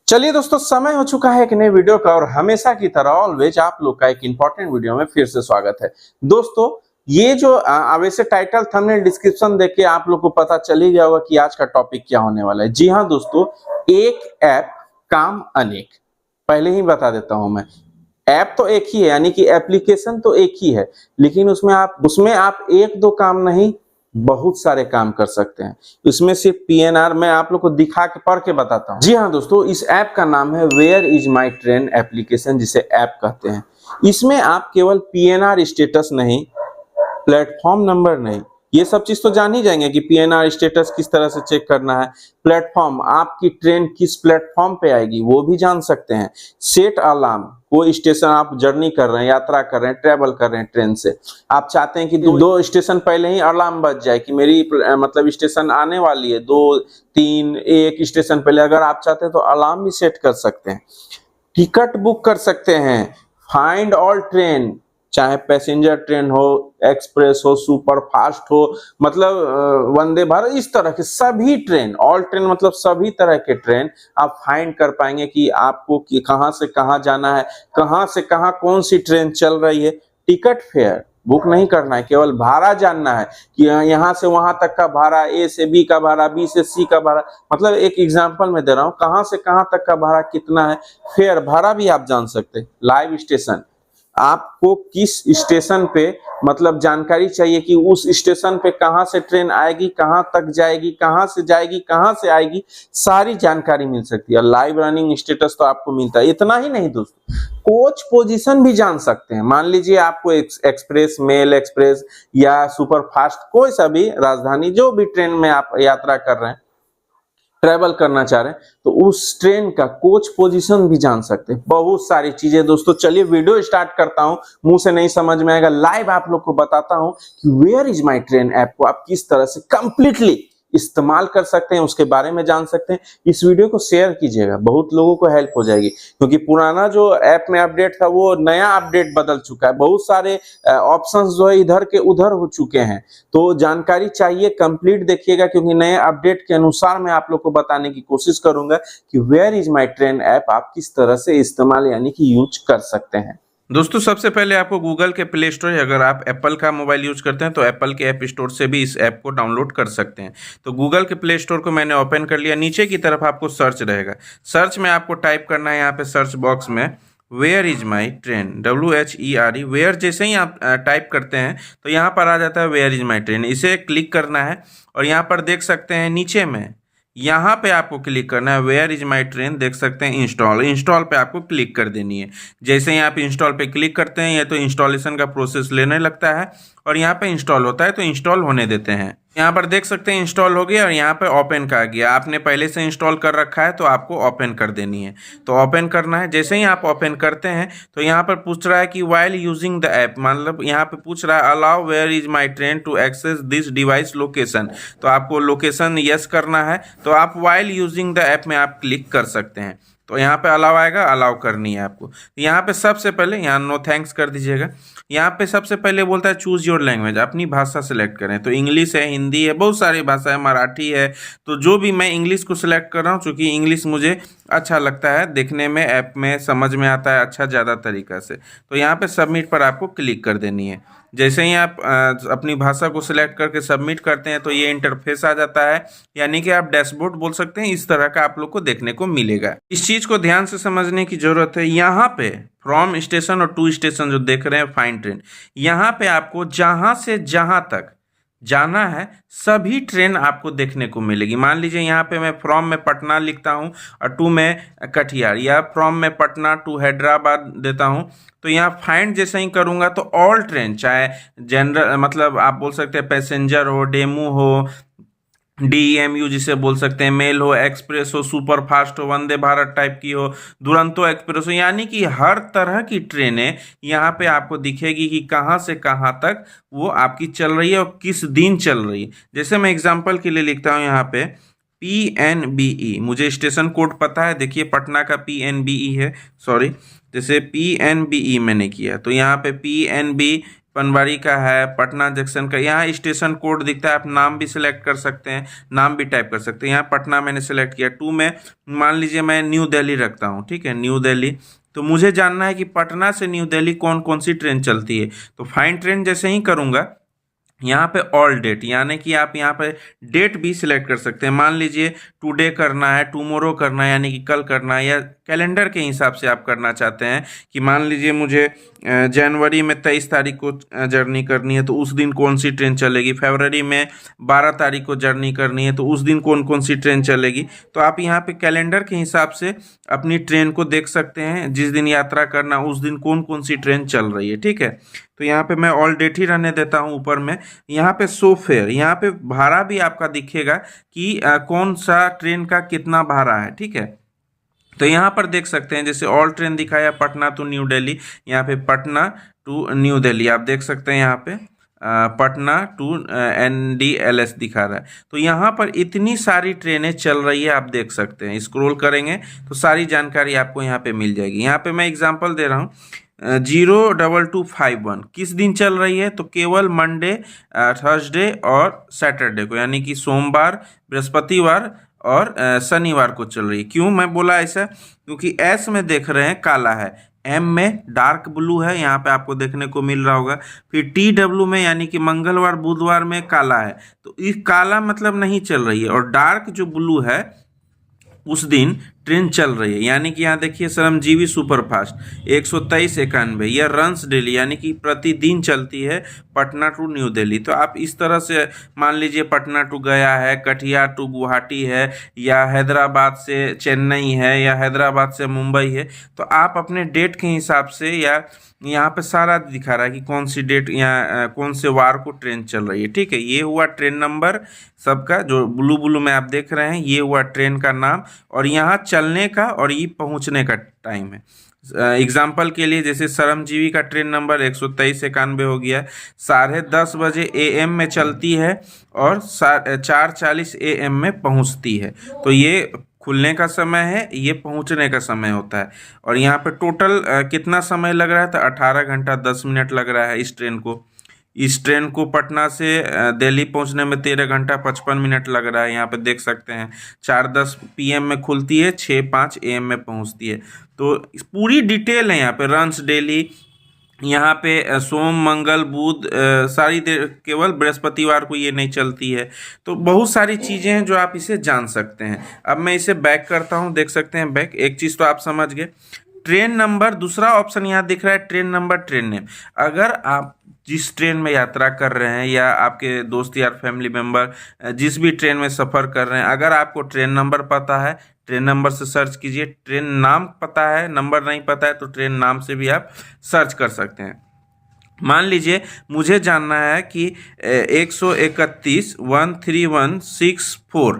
चलिए दोस्तों, समय हो चुका है एक नए वीडियो का और हमेशा की तरह ऑलवेज आप लोग का एक इंपॉर्टेंट वीडियो में फिर से स्वागत है। दोस्तों, ये जो वैसे टाइटल थंबनेल डिस्क्रिप्शन देख के आप लोग को पता चल ही गया होगा कि आज का टॉपिक क्या होने वाला है। जी हाँ दोस्तों, एक ऐप काम अनेक। पहले ही बता देता हूं मैं, ऐप तो एक ही है, यानी कि एप्लीकेशन तो एक ही है, लेकिन उसमें आप एक दो काम नहीं बहुत सारे काम कर सकते हैं। इसमें सिर्फ पीएनआर मैं आप लोग को दिखा के पढ़ के बताता हूँ। जी हाँ दोस्तों, इस ऐप का नाम है where is my train application, जिसे ऐप कहते हैं। इसमें आप केवल पीएनआर स्टेटस नहीं, प्लेटफॉर्म नंबर नहीं, ये सब चीज तो जान ही जाएंगे कि पीएनआर स्टेटस किस तरह से चेक करना है। प्लेटफॉर्म, आपकी ट्रेन किस प्लेटफॉर्म पे आएगी वो भी जान सकते हैं। सेट अलार्म, कोई स्टेशन आप जर्नी कर रहे हैं, यात्रा कर रहे हैं, ट्रेवल कर रहे हैं ट्रेन से, आप चाहते हैं कि दो स्टेशन पहले ही अलार्म बज जाए कि मेरी मतलब स्टेशन आने वाली है, 2 3 1 स्टेशन पहले अगर आप चाहते हैं तो अलार्म भी सेट कर सकते हैं। टिकट बुक कर सकते हैं। फाइंड ऑल ट्रेन, चाहे पैसेंजर ट्रेन हो, एक्सप्रेस हो, सुपर फास्ट हो, मतलब वंदे भारत, इस तरह के सभी ट्रेन, ऑल ट्रेन मतलब सभी तरह के ट्रेन आप फाइंड कर पाएंगे कि आपको कि कहां से कहां जाना है, कहां से कहां कौन सी ट्रेन चल रही है। टिकट फेयर बुक नहीं करना है, केवल भाड़ा जानना है कि यहाँ से वहां तक का भाड़ा, ए से बी का भाड़ा, बी से सी का भाड़ा, मतलब एक एग्जांपल मैं दे रहा हूँ, कहां से कहां तक का भाड़ा कितना है। फेयर भाड़ा भी आप जान सकते हैं। लाइव स्टेशन, आपको किस स्टेशन पे मतलब जानकारी चाहिए कि उस स्टेशन पे कहां से ट्रेन आएगी, कहां तक जाएगी, कहां से जाएगी, कहां से आएगी, सारी जानकारी मिल सकती है। लाइव रनिंग स्टेटस तो आपको मिलता है। इतना ही नहीं दोस्तों, कोच पोजीशन भी जान सकते हैं। मान लीजिए आपको एक्सप्रेस, मेल एक्सप्रेस या सुपर फास्ट, कोई सा भी राजधानी जो भी ट्रेन में आप यात्रा कर रहे हैं, ट्रेवल करना चाह रहे हैं, तो उस ट्रेन का कोच पोजीशन भी जान सकते हैं। बहुत सारी चीजें दोस्तों। चलिए वीडियो स्टार्ट करता हूं, मुंह से नहीं समझ में आएगा, लाइव आप लोग को बताता हूं कि where is my train app को आप किस तरह से कंप्लीटली इस्तेमाल कर सकते हैं, उसके बारे में जान सकते हैं। इस वीडियो को शेयर कीजिएगा, बहुत लोगों को हेल्प हो जाएगी, क्योंकि पुराना जो ऐप में अपडेट था वो नया अपडेट बदल चुका है। बहुत सारे ऑप्शंस जो है इधर के उधर हो चुके हैं, तो जानकारी चाहिए कंप्लीट देखिएगा, क्योंकि नए अपडेट के अनुसार मैं आप लोग को बताने की कोशिश करूंगा कि where is my train app आप किस तरह से इस्तेमाल यानी कि यूज कर सकते हैं। दोस्तों, सबसे पहले आपको गूगल के प्ले स्टोर, अगर आप एप्पल का मोबाइल यूज करते हैं तो एप्पल के ऐप स्टोर से भी इस ऐप को डाउनलोड कर सकते हैं। तो गूगल के प्ले स्टोर को मैंने ओपन कर लिया। नीचे की तरफ आपको सर्च रहेगा, सर्च में आपको टाइप करना है यहाँ पे सर्च बॉक्स में where is my train, WHERE। Where जैसे ही आप टाइप करते हैं तो यहाँ पर आ जाता है वेयर इज माई ट्रेन। इसे क्लिक करना है और यहाँ पर देख सकते हैं नीचे में, यहाँ पे आपको क्लिक करना है वेयर इज माई ट्रेन। देख सकते हैं इंस्टॉल पे आपको क्लिक कर देनी है। जैसे ही आप इंस्टॉल पे क्लिक करते हैं, ये तो इंस्टॉलेशन का प्रोसेस लेने लगता है और यहाँ पे इंस्टॉल होता है, तो इंस्टॉल होने देते हैं। यहाँ पर देख सकते हैं इंस्टॉल हो गया और यहाँ पे ओपन का आ गया। आपने पहले से इंस्टॉल कर रखा है तो आपको ओपन कर देनी है, तो ओपन करना है। जैसे ही आप ओपन करते हैं तो यहाँ पर पूछ रहा है कि वाइल यूजिंग द ऐप, मतलब यहाँ पे पूछ रहा है allow where is my train to access this device location, तो आपको लोकेशन यस करना है। तो आप वाइल यूजिंग द ऐप में आप क्लिक कर सकते हैं। तो यहाँ पे अलाउ आएगा, अलाउ करनी है आपको। यहाँ पे सबसे पहले यहाँ नो थैंक्स कर दीजिएगा। यहाँ पे सबसे पहले बोलता है चूज योर लैंग्वेज, अपनी भाषा सेलेक्ट करें। तो इंग्लिश है, हिंदी है, बहुत सारी भाषा है, मराठी है, तो जो भी, मैं इंग्लिश को सिलेक्ट कर रहा हूँ क्योंकि इंग्लिश मुझे अच्छा लगता है, देखने में ऐप में समझ में आता है अच्छा ज़्यादा तरीका से। तो यहाँ पे सबमिट पर आपको क्लिक कर देनी है। जैसे ही आप अपनी भाषा को सिलेक्ट करके सबमिट करते हैं तो ये इंटरफेस आ जाता है, यानी कि आप डैशबोर्ड बोल सकते हैं। इस तरह का आप लोग को देखने को मिलेगा। इस चीज को ध्यान से समझने की जरूरत है। यहाँ पे फ्रॉम स्टेशन और टू स्टेशन जो देख रहे हैं फाइंड ट्रेन, यहाँ पे आपको जहां से जहां तक जाना है सभी ट्रेन आपको देखने को मिलेगी। मान लीजिए यहाँ पे मैं फ्रॉम में पटना लिखता हूँ और टू में कटिहार, या फ्रॉम में पटना टू हैदराबाद देता हूँ, तो यहाँ फाइंड जैसे ही करूँगा तो ऑल ट्रेन, चाहे जनरल मतलब आप बोल सकते हैं पैसेंजर हो, डेमू हो, DEMU जिसे बोल सकते हैं, मेल हो, एक्सप्रेस हो, सुपर फास्ट हो, वंदे भारत टाइप की हो, दुरंतो एक्सप्रेस हो, यानी कि हर तरह की ट्रेनें यहाँ पे आपको दिखेगी कि कहाँ से कहाँ तक वो आपकी चल रही है और किस दिन चल रही है। जैसे मैं एग्जांपल के लिए लिखता हूँ यहाँ पे PNBE, मुझे स्टेशन कोड पता है, देखिए पटना का PNBE है, सॉरी, जैसे PNBE मैंने किया तो यहाँ पे PNB पनवाड़ी का है, पटना जंक्शन का। यहाँ स्टेशन कोड दिखता है, आप नाम भी सिलेक्ट कर सकते हैं, नाम भी टाइप कर सकते हैं। यहाँ पटना मैंने सिलेक्ट किया। 2 में मान लीजिए मैं न्यू दिल्ली रखता हूँ, ठीक है, न्यू दिल्ली। तो मुझे जानना है कि पटना से न्यू दिल्ली कौन कौन सी ट्रेन चलती है। तो फाइंड ट्रेन जैसे ही करूँगा, यहाँ पे ऑल डेट, यानी कि आप यहाँ पे डेट भी सिलेक्ट कर सकते हैं। मान लीजिए टुडे करना है, टुमारो करना है, यानी कि कल करना है, या कैलेंडर के हिसाब से आप करना चाहते हैं कि मान लीजिए मुझे जनवरी में 23 तारीख को जर्नी करनी है, तो उस दिन कौन सी ट्रेन चलेगी। फरवरी में 12 तारीख को जर्नी करनी है, तो उस दिन कौन कौन सी ट्रेन चलेगी। तो आप यहाँ पे कैलेंडर के हिसाब से अपनी ट्रेन को देख सकते हैं, जिस दिन यात्रा करना उस दिन कौन कौन सी ट्रेन चल रही है, ठीक है। तो यहाँ पे मैं ऑल डेट ही रहने देता हूँ ऊपर में। यहाँ पे शो फेयर, यहाँ पे भाड़ा भी आपका दिखेगा कि कौन सा ट्रेन का कितना भाड़ा है, ठीक है। तो यहाँ पर देख सकते हैं, जैसे ऑल ट्रेन दिखाया पटना टू न्यू दिल्ली, यहाँ पे पटना टू न्यू दिल्ली आप देख सकते हैं। यहाँ पे पटना टू NDLS दिखा रहा है। तो यहाँ पर इतनी सारी ट्रेनें चल रही है, आप देख सकते हैं। स्क्रॉल करेंगे तो सारी जानकारी आपको यहाँ पे मिल जाएगी। यहाँ पे मैं एग्जांपल दे रहा हूँ, 02251 किस दिन चल रही है, तो केवल मंडे, थर्सडे और सैटरडे को, यानी कि सोमवार, बृहस्पतिवार और शनिवार को चल रही है। क्यों मैं बोला ऐसा, क्योंकि एस में देख रहे हैं काला है, एम में डार्क ब्लू है, यहाँ पे आपको देखने को मिल रहा होगा। फिर TW में यानी कि मंगलवार बुधवार में काला है, तो इस काला मतलब नहीं चल रही है, और डार्क जो ब्लू है उस दिन ट्रेन चल रही है। यानी कि यहाँ देखिए श्रमजीवी सुपरफास्ट 12391, यह रन्स डेली, यानी कि प्रतिदिन चलती है पटना टू न्यू दिल्ली। तो आप इस तरह से मान लीजिए पटना टू गया है, कटिहार टू गुवाहाटी है, या हैदराबाद से चेन्नई है, या हैदराबाद से मुंबई है। तो आप अपने डेट के हिसाब से, या यहाँ पे सारा दिखा रहा है कि कौन सी डेट या कौन से वार को ट्रेन चल रही है, ठीक है। ये हुआ ट्रेन नंबर सबका, जो ब्लू ब्लू में आप देख रहे हैं, ये हुआ ट्रेन का नाम, और यहाँ चलने का और ये पहुँचने का टाइम है। एग्जाम्पल के लिए जैसे श्रमजीवी का ट्रेन नंबर 12391 हो गया, 10:30 बजे AM में चलती है और 4:40 AM में पहुँचती है। तो ये खुलने का समय है, ये पहुंचने का समय होता है। और यहाँ पे टोटल कितना समय लग रहा है, तो 18 घंटा 10 मिनट लग रहा है इस ट्रेन को पटना से दिल्ली पहुंचने में 13 घंटा 55 मिनट लग रहा है। यहाँ पे देख सकते हैं 4:10 PM में खुलती है, 6:05 AM में पहुंचती है। तो पूरी डिटेल है यहाँ पे, रन्स डेली, यहाँ पे सोम मंगल बुध सारी देर, केवल बृहस्पतिवार को ये नहीं चलती है। तो बहुत सारी चीज़ें हैं जो आप इसे जान सकते हैं। अब मैं इसे बैक करता हूँ, देख सकते हैं बैक। एक चीज़ तो आप समझ गए, ट्रेन नंबर, दूसरा ऑप्शन यहाँ दिख रहा है ट्रेन नंबर, ट्रेन नेम। अगर आप जिस ट्रेन में यात्रा कर रहे हैं, या आपके दोस्त यार फैमिली मेम्बर जिस भी ट्रेन में सफ़र कर रहे हैं, अगर आपको ट्रेन नंबर पता है, ट्रेन नंबर से सर्च कीजिए। ट्रेन नाम पता है, नंबर नहीं पता है, तो ट्रेन नाम से भी आप सर्च कर सकते हैं। मान लीजिए मुझे जानना है कि 131 13164,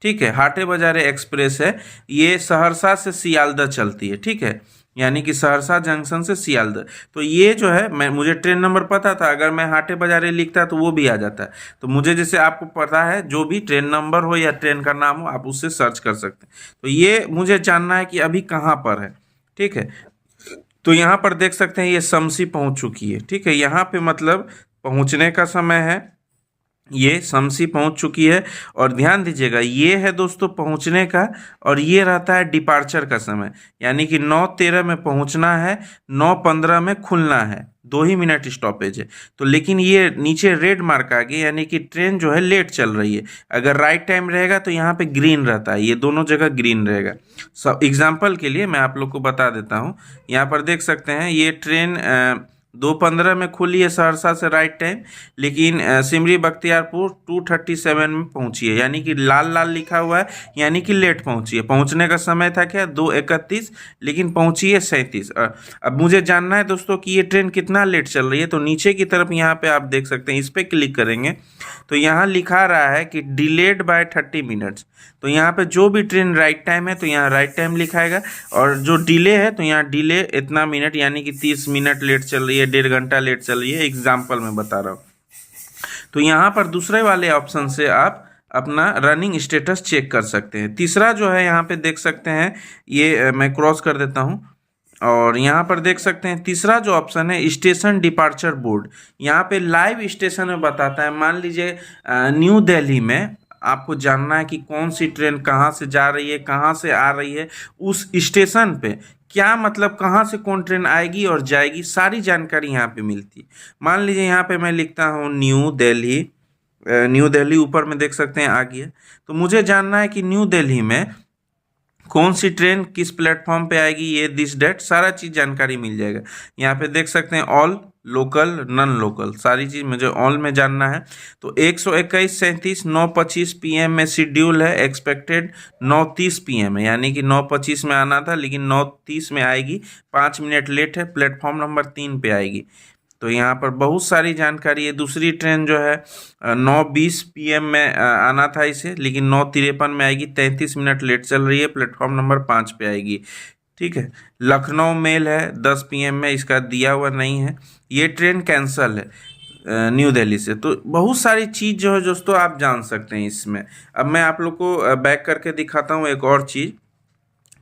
ठीक है, हाटे बाजारे एक्सप्रेस है, ये सहरसा से सियालदह चलती है, ठीक है, यानी कि सहरसा जंक्शन से सियालदह। तो ये जो है, मुझे ट्रेन नंबर पता था, अगर मैं हाटे बाजारे लिखता तो वो भी आ जाता है। तो मुझे, जैसे आपको पता है, जो भी ट्रेन नंबर हो या ट्रेन का नाम हो, आप उससे सर्च कर सकते हैं। तो ये मुझे जानना है कि अभी कहाँ पर है, ठीक है। तो यहाँ पर देख सकते हैं ये शमसी पहुँच चुकी है, ठीक है। यहाँ पे मतलब पहुँचने का समय है, ये शमसी पहुंच चुकी है। और ध्यान दीजिएगा, ये है दोस्तों पहुंचने का, और ये रहता है डिपार्चर का समय, यानी कि 9:13 में पहुंचना है, 9:15 में खुलना है, 2 ही मिनट स्टॉपेज है। तो लेकिन ये नीचे रेड मार्क आ गया, यानी कि ट्रेन जो है लेट चल रही है। अगर राइट टाइम रहेगा तो यहाँ पे ग्रीन रहता है, ये दोनों जगह ग्रीन रहेगा। सब एग्जाम्पल के लिए मैं आप लोग को बता देता हूँ। यहाँ पर देख सकते हैं ये ट्रेन 2:15 में खुली है सहरसा से राइट टाइम, लेकिन सिमरी बख्तियारपुर 2:37 में पहुंची है, यानी कि लाल लाल लिखा हुआ है, यानी कि लेट पहुंची है। पहुंचने का समय था क्या 2:31, लेकिन पहुंची है 37। अब मुझे जानना है दोस्तों कि ये ट्रेन कितना लेट चल रही है। तो नीचे की तरफ यहाँ पे आप देख सकते हैं, इस पर क्लिक करेंगे तो यहाँ लिखा रहा है कि डिलेड बाय 30 मिनट्स। तो यहाँ पे जो भी ट्रेन राइट टाइम है तो यहाँ राइट टाइम लिखाएगा, और जो डिले है तो यहाँ डिले इतना मिनट, यानी कि 30 मिनट लेट चल रही है, 1.5 घंटा लेट चल रही है। एग्जाम्पल में बता रहा हूँ। तो यहाँ पर दूसरे वाले ऑप्शन से आप अपना रनिंग स्टेटस चेक कर सकते हैं। तीसरा जो है यहाँ पे देख सकते हैं, ये मैं क्रॉस कर देता हूँ, और यहाँ पर देख सकते हैं तीसरा जो ऑप्शन है स्टेशन डिपार्चर बोर्ड, यहाँ पे लाइव स्टेशन में बताता है। मान लीजिए न्यू दिल्ली में आपको जानना है कि कौन सी ट्रेन कहाँ से जा रही है, कहाँ से आ रही है, उस स्टेशन पे क्या मतलब कहाँ से कौन ट्रेन आएगी और जाएगी, सारी जानकारी यहाँ पे मिलती है। मान लीजिए यहाँ पे मैं लिखता हूँ न्यू दिल्ली, न्यू दिल्ली ऊपर में देख सकते हैं आ गया। तो मुझे जानना है कि न्यू दिल्ली में कौन सी ट्रेन किस प्लेटफॉर्म पे आएगी, ये दिस डेट सारा चीज़ जानकारी मिल जाएगा। यहाँ पे देख सकते हैं ऑल, लोकल, नॉन लोकल, सारी चीज़ मुझे ऑल में जानना है। तो 121:37 9:25 PM में शेड्यूल है, एक्सपेक्टेड 9:30 PM है, यानी कि 9:25 में आना था लेकिन 9:30 में आएगी, 5 मिनट लेट है, प्लेटफॉर्म नंबर 3 पे आएगी। तो यहाँ पर बहुत सारी जानकारी है। दूसरी ट्रेन जो है 9:20 PM में आना था इसे, लेकिन 9:53 में आएगी, 33 मिनट लेट चल रही है, प्लेटफॉर्म नंबर 5 पे आएगी। ठीक है। लखनऊ मेल है 10 PM में, इसका दिया हुआ नहीं है, ये ट्रेन कैंसल है न्यू दिल्ली से। तो बहुत सारी चीज़ जो है दोस्तों आप जान सकते हैं इसमें। अब मैं आप लोग को बैक करके दिखाता हूँ एक और चीज़।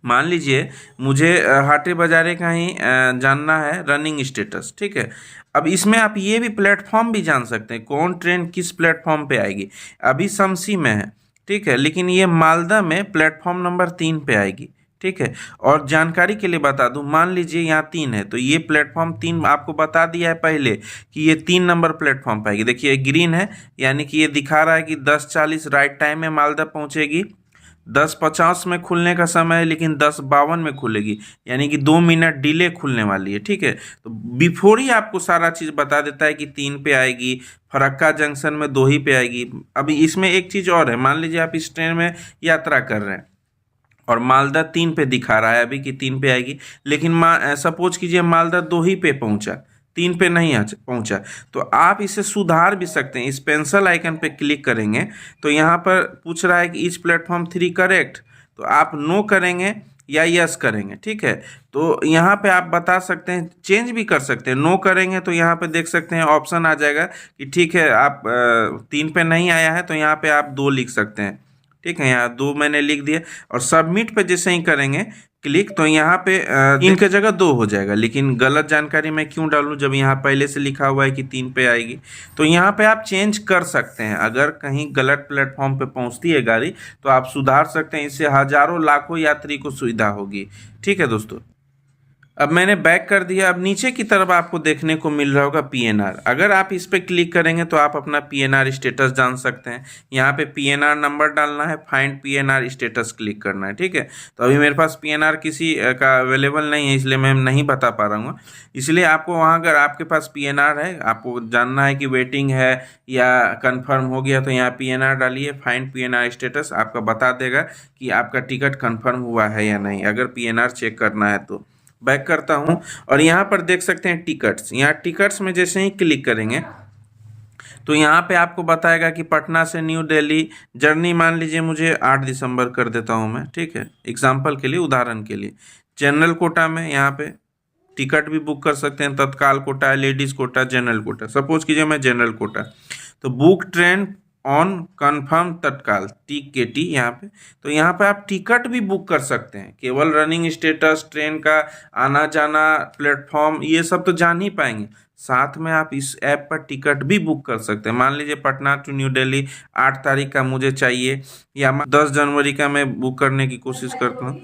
मान लीजिए मुझे हाटे बाजारे का ही जानना है रनिंग स्टेटस, ठीक है। अब इसमें आप ये भी प्लेटफॉर्म भी जान सकते हैं कौन ट्रेन किस प्लेटफॉर्म पे आएगी। अभी शमसी में है, ठीक है, लेकिन ये मालदा में प्लेटफॉर्म नंबर 3 पे आएगी, ठीक है। और जानकारी के लिए बता दूं, मान लीजिए यहाँ 3 है तो ये प्लेटफॉर्म 3 आपको बता दिया है पहले कि ये 3 नंबर प्लेटफॉर्म पे आएगी। देखिए ग्रीन है, यानी कि ये दिखा रहा है कि 10:40 राइट टाइम में मालदा पहुँचेगी, 10:50 में खुलने का समय है लेकिन 10:52 में खुलेगी, यानी कि 2 मिनट डिले खुलने वाली है, ठीक है। तो बिफोर ही आपको सारा चीज़ बता देता है कि 3 पे आएगी, फरक्का जंक्शन में 2 ही पे आएगी। अभी इसमें एक चीज़ और है, मान लीजिए आप इस ट्रेन में यात्रा कर रहे हैं और मालदा 3 पे दिखा रहा है अभी कि 3 पे आएगी, लेकिन सपोज कीजिए मालदा 2 ही पे पहुंचा, 3 पे नहीं पहुंचा, तो आप इसे सुधार भी सकते हैं। इस पेंसिल आइकन पे क्लिक करेंगे तो यहाँ पर पूछ रहा है कि ईच प्लेटफॉर्म 3 करेक्ट, तो आप नो करेंगे या यस करेंगे, ठीक है। तो यहाँ पे आप बता सकते हैं, चेंज भी कर सकते हैं। नो करेंगे तो यहाँ पे देख सकते हैं ऑप्शन आ जाएगा कि ठीक है आप 3 पे नहीं आया है तो यहाँ पे आप 2 लिख सकते हैं, ठीक है। यहाँ 2 मैंने लिख दिया और सबमिट पे जैसे ही करेंगे क्लिक तो यहाँ पे 3 की जगह 2 हो जाएगा। लेकिन गलत जानकारी मैं क्यों डालूं जब यहाँ पहले से लिखा हुआ है कि 3 पे आएगी। तो यहाँ पे आप चेंज कर सकते हैं, अगर कहीं गलत प्लेटफॉर्म पे पहुँचती है गाड़ी तो आप सुधार सकते हैं, इससे हजारों लाखों यात्री को सुविधा होगी, ठीक है दोस्तों। अब मैंने बैक कर दिया। अब नीचे की तरफ आपको देखने को मिल रहा होगा PNR। अगर आप इस पर क्लिक करेंगे तो आप अपना PNR स्टेटस जान सकते हैं। यहाँ पे PNR नंबर डालना है, फाइंड PNR स्टेटस क्लिक करना है, ठीक है। तो अभी मेरे पास PNR किसी का अवेलेबल नहीं है, इसलिए मैं नहीं बता पा रहा हूँ। इसलिए आपको वहाँ अगर आपके पास PNR है, आपको जानना है कि वेटिंग है या कन्फर्म हो गया, तो यहाँ PNR डालिए, फाइंड PNR स्टेटस, आपका बता देगा कि आपका टिकट कन्फर्म हुआ है या नहीं, अगर PNR चेक करना है तो। बैक करता हूं और यहाँ पर देख सकते हैं टिकट्स। यहाँ टिकट्स में जैसे ही क्लिक करेंगे तो यहाँ पे आपको बताएगा कि पटना से न्यू दिल्ली जर्नी, मान लीजिए मुझे 8 दिसंबर कर देता हूँ मैं, ठीक है, एग्जाम्पल के लिए, उदाहरण के लिए। जनरल कोटा में यहाँ पे टिकट भी बुक कर सकते हैं, tatkal quota, ladies quota, general quota. Suppose कीजिए मैं जनरल कोटा, तो book train on confirm tatkal TKT यहाँ पे। तो यहाँ पे आप टिकट भी बुक कर सकते हैं, केवल रनिंग स्टेटस, ट्रेन का आना जाना, प्लेटफॉर्म, ये सब तो जान ही पाएंगे, साथ में आप इस ऐप पर टिकट भी बुक कर सकते हैं। मान लीजिए पटना टू न्यू दिल्ली 8 तारीख का मुझे चाहिए, या 10 जनवरी का मैं बुक करने की कोशिश करता हूँ,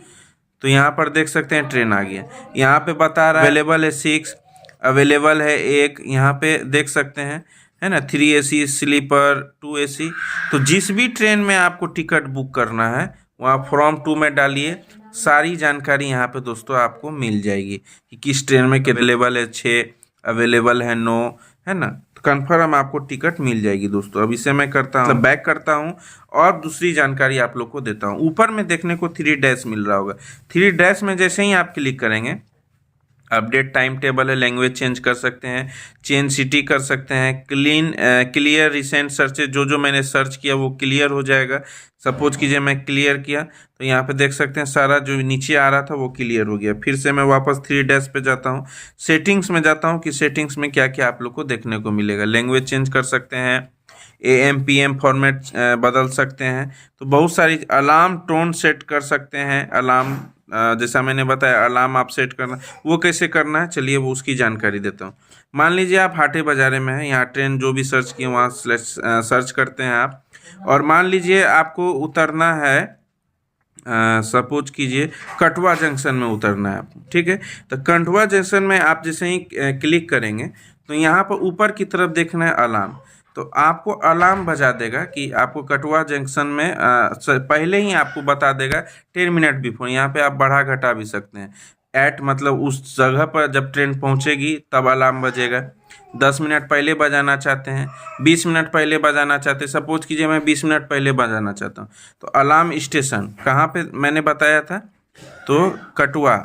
तो यहाँ पर देख सकते हैं ट्रेन आ गया। यहाँ पे बता रहा है अवेलेबल है 6, अवेलेबल है 1, यहाँ पे देख सकते हैं, है ना, 3 AC स्लीपर, 2 AC। तो जिस भी ट्रेन में आपको टिकट बुक करना है वहाँ फॉर्म 2 में डालिए, सारी जानकारी यहाँ पे दोस्तों आपको मिल जाएगी कि किस ट्रेन में अवेलेबल है 6, अवेलेबल है 9, है ना। तो कन्फर्म आपको टिकट मिल जाएगी दोस्तों। अब इसे मैं करता हूँ, बैक करता हूँ और दूसरी जानकारी आप लोग को देता हूँ। ऊपर में देखने को 3 डैश मिल रहा होगा, 3 डैश में जैसे ही आप क्लिक करेंगे अपडेट टाइम टेबल है, लैंग्वेज चेंज कर सकते हैं, चेंज सिटी कर सकते हैं, क्लियर रिसेंट सर्च, जो मैंने सर्च किया वो क्लियर हो जाएगा। सपोज कीजिए मैं क्लियर किया तो यहाँ पे देख सकते हैं सारा जो नीचे आ रहा था वो क्लियर हो गया। फिर से मैं वापस 3 डैश पे जाता हूँ, सेटिंग्स में जाता हूँ कि सेटिंग्स में क्या क्या आप लोग को देखने को मिलेगा। लैंग्वेज चेंज कर सकते हैं, AM PM फॉर्मेट बदल सकते हैं, तो बहुत सारी, अलार्म टोन सेट कर सकते हैं, अलार्म जैसा मैंने बताया अलार्म आप सेट करना, वो कैसे करना है चलिए वो उसकी जानकारी देता हूँ। मान लीजिए आप हाटे बाजारे में हैं, यहाँ ट्रेन जो भी सर्च किए वहाँ सर्च करते हैं आप, और मान लीजिए आपको उतरना है, सपोज कीजिए कटवा जंक्शन में उतरना है आपको, ठीक है। तो कटवा जंक्शन में आप जैसे ही क्लिक करेंगे तो यहाँ पर ऊपर की तरफ देखना है अलार्म, तो आपको अलार्म बजा देगा कि आपको कटवा जंक्शन में पहले ही आपको बता देगा 10 मिनट बिफोर। यहाँ पे आप बढ़ा घटा भी सकते हैं, एट मतलब उस जगह पर जब ट्रेन पहुँचेगी तब अलार्म बजेगा। 10 मिनट पहले बजाना चाहते हैं, 20 मिनट पहले बजाना चाहते हैं, सपोज कीजिए मैं 20 मिनट पहले बजाना चाहता हूँ, तो अलार्म स्टेशन कहाँ पे मैंने बताया था, तो कटवा,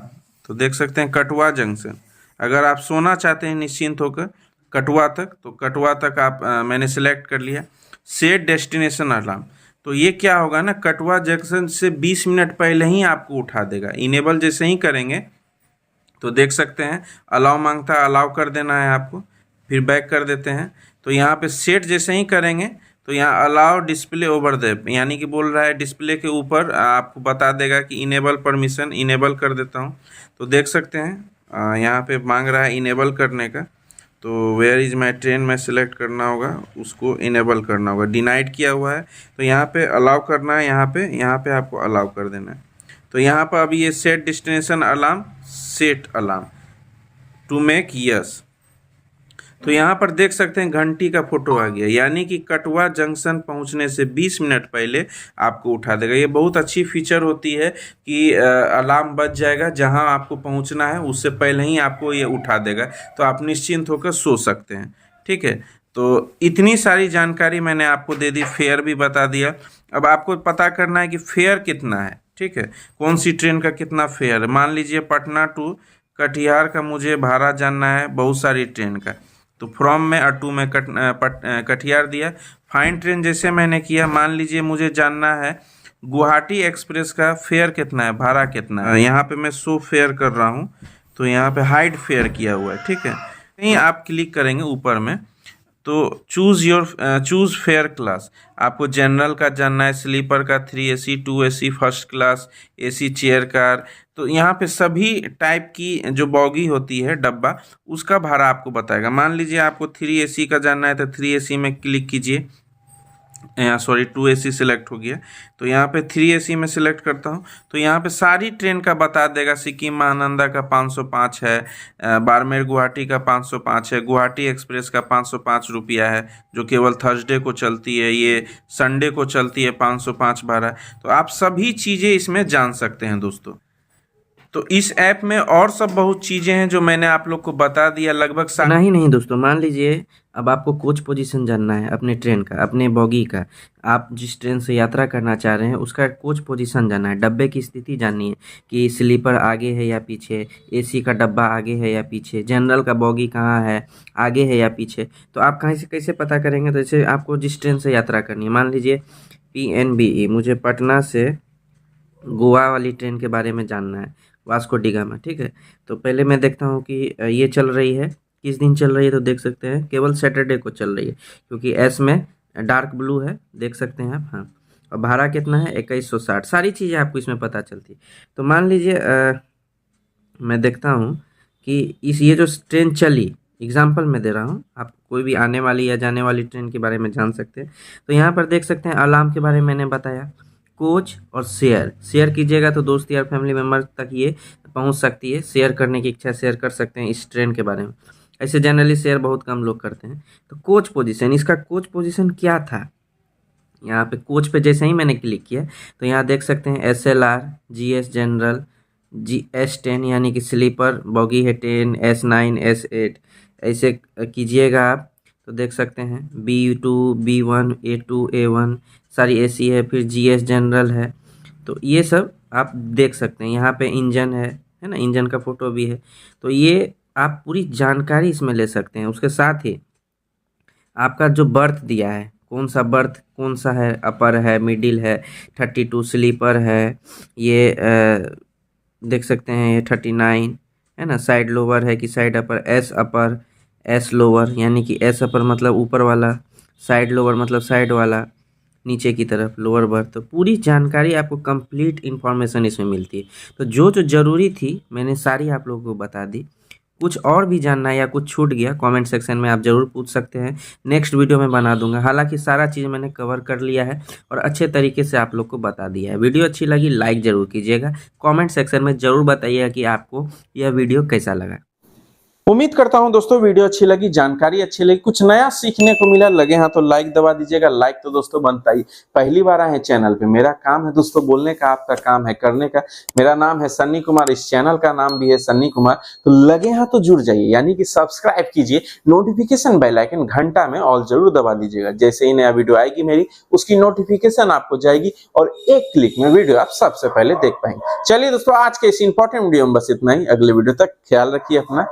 तो देख सकते हैं कटवा जंक्शन। अगर आप सोना चाहते हैं निश्चिंत होकर कटवा तक, तो कटवा तक आप मैंने सेलेक्ट कर लिया। सेट डेस्टिनेशन अलार्म, तो ये क्या होगा ना, कटवा जंक्शन से 20 मिनट पहले ही आपको उठा देगा। इनेबल जैसे ही करेंगे तो देख सकते हैं अलाउ मांगता है, अलाउ कर देना है आपको, फिर बैक कर देते हैं। तो यहाँ पे सेट जैसे ही करेंगे तो यहाँ अलाउ डिस्प्ले ओवर द, यानी कि बोल रहा है डिस्प्ले के ऊपर आपको बता देगा कि इनेबल परमिशन, इनेबल कर देता हूँ। तो देख सकते हैं यहाँ पे मांग रहा है इनेबल करने का, तो वेयर इज़ माई ट्रेन में सेलेक्ट करना होगा, उसको इनेबल करना होगा। डिनाइड किया हुआ है तो यहाँ पे अलाउ करना है, यहाँ पे आपको अलाउ कर देना है। तो यहाँ पर अभी ये set destination alarm, set alarm to make yes, तो यहाँ पर देख सकते हैं घंटी का फोटो आ गया, यानी कि कटवा जंक्शन पहुँचने से 20 मिनट पहले आपको उठा देगा। ये बहुत अच्छी फीचर होती है कि अलार्म बज जाएगा, जहाँ आपको पहुँचना है उससे पहले ही आपको ये उठा देगा, तो आप निश्चिंत होकर सो सकते हैं, ठीक है। तो इतनी सारी जानकारी मैंने आपको दे दी, फेयर भी बता दिया। अब आपको पता करना है कि फेयर कितना है, ठीक है, कौन सी ट्रेन का कितना फेयर है। मान लीजिए पटना टू कटिहार का मुझे भाड़ा जानना है बहुत सारी ट्रेन का, तो फ्रॉम में और टू में कटिहार दिया। फाइन ट्रेन जैसे मैंने किया, मान लीजिए मुझे जानना है गुवाहाटी एक्सप्रेस का फेयर कितना है, भाड़ा कितना है। यहाँ पे मैं शो फेयर कर रहा हूँ, तो यहाँ पे हाइड फेयर किया हुआ है, ठीक है। यहीं आप क्लिक करेंगे ऊपर में, तो चूज़ फेयर क्लास, आपको जनरल का जानना है, स्लीपर का, 3AC 2AC first class, AC chair car, तो यहाँ पे सभी टाइप की जो बॉगी होती है डब्बा, उसका भाड़ा आपको बताएगा। मान लीजिए आपको 3AC का जानना है तो 3AC में क्लिक कीजिए, यहाँ सॉरी 2AC सिलेक्ट हो गया, तो यहाँ पे 3AC में सिलेक्ट करता हूँ, तो यहाँ पे सारी ट्रेन का बता देगा। सिक्किम महानंदा का 505 है, बाड़मेर गुवाहाटी का 505 है, गुवाहाटी एक्सप्रेस का 505 रुपया है, जो केवल थर्सडे को चलती है, ये संडे को चलती है 505 भाड़ा। तो आप सभी चीज़ें इसमें जान सकते हैं दोस्तों। तो इस ऐप में और सब बहुत चीज़ें हैं जो मैंने आप लोग को बता दिया लगभग नहीं दोस्तों, मान लीजिए अब आपको कोच पोजीशन जानना है अपने ट्रेन का, अपने बॉगी का, आप जिस ट्रेन से यात्रा करना चाह रहे हैं उसका कोच पोजीशन जानना है, डब्बे की स्थिति जाननी है कि स्लीपर आगे है या पीछे, एसी का डब्बा आगे है या पीछे, जनरल का बॉगी कहाँ है, आगे है या पीछे। तो आप कहाँ से कैसे पता करेंगे, तो जैसे आपको जिस ट्रेन से यात्रा करनी है, मान लीजिए PNBE, मुझे पटना से गोवा वाली ट्रेन के बारे में जानना है, वास्को डी गामा, ठीक है। तो पहले मैं देखता हूँ कि ये चल रही है, किस दिन चल रही है, तो देख सकते हैं केवल सैटरडे को चल रही है, क्योंकि एस में डार्क ब्लू है, देख सकते हैं आप। हाँ, और भाड़ा कितना है 2160, सारी चीज़ें आपको इसमें पता चलती है। तो मान लीजिए मैं देखता हूँ कि ये जो ट्रेन चली, एग्जाम्पल मैं दे रहा हूँ, आप कोई भी आने वाली या जाने वाली ट्रेन के बारे में जान सकते हैं। तो यहाँ पर देख सकते हैं अलार्म के बारे में मैंने बताया, कोच और शेयर कीजिएगा तो दोस्त यार फैमिली मेम्बर तक ये पहुंच सकती है। शेयर करने की इच्छा शेयर कर सकते हैं इस ट्रेन के बारे में, ऐसे जनरली शेयर बहुत कम लोग करते हैं। तो कोच पोजीशन, इसका कोच पोजीशन क्या था, यहाँ पे कोच पे जैसे ही मैंने क्लिक किया तो यहाँ देख सकते हैं SLR, GS जनरल, S10 यानी कि स्लीपर बॉगी है 10, S9, S8, ऐसे कीजिएगा आप तो देख सकते हैं B2, B1, A2, A1 सारी AC है, फिर GS जनरल है। तो ये सब आप देख सकते हैं, यहाँ पे इंजन है ना, इंजन का फोटो भी है। तो ये आप पूरी जानकारी इसमें ले सकते हैं। उसके साथ ही आपका जो बर्थ दिया है, कौन सा बर्थ कौन सा है, अपर है, मिडिल है, 32 स्लीपर है, ये देख सकते हैं ये 39 है ना, साइड लोअर है कि साइड अपर, एस अपर, एस लोअर, यानी कि एस अपर मतलब ऊपर वाला, साइड लोअर मतलब साइड वाला, नीचे की तरफ लोअर बर्थ, तो पूरी जानकारी आपको कंप्लीट इन्फॉर्मेशन इसमें मिलती है। तो जो जो ज़रूरी थी मैंने सारी आप लोगों को बता दी। कुछ और भी जानना है या कुछ छूट गया कमेंट सेक्शन में आप ज़रूर पूछ सकते हैं, नेक्स्ट वीडियो में बना दूंगा। हालांकि सारा चीज़ मैंने कवर कर लिया है और अच्छे तरीके से आप लोग को बता दिया है। वीडियो अच्छी लगी लाइक ज़रूर कीजिएगा, कमेंट सेक्शन में ज़रूर बताइएगा कि आपको यह वीडियो कैसा लगा। उम्मीद करता हूं दोस्तों वीडियो अच्छी लगी, जानकारी अच्छी लगी, कुछ नया सीखने को मिला, लगे हाँ तो लाइक दबा दीजिएगा। लाइक तो दोस्तों बनता ही, पहली बार आए हैं चैनल पे, मेरा काम है दोस्तों बोलने का, आपका काम है करने का। मेरा नाम है सन्नी कुमार, इस चैनल का नाम भी है सन्नी कुमार। तो लगे हाँ तो जुड़ जाइए, यानी कि सब्सक्राइब कीजिए, नोटिफिकेशन बेल आइकन घंटा में ऑल जरूर दबा दीजिएगा। जैसे ही नया वीडियो आएगी मेरी, उसकी नोटिफिकेशन आपको जाएगी और एक क्लिक में वीडियो आप सबसे पहले देख पाएंगे। चलिए दोस्तों आज के इस इंपॉर्टेंट वीडियो में बस इतना ही, अगले वीडियो तक ख्याल रखिए अपना।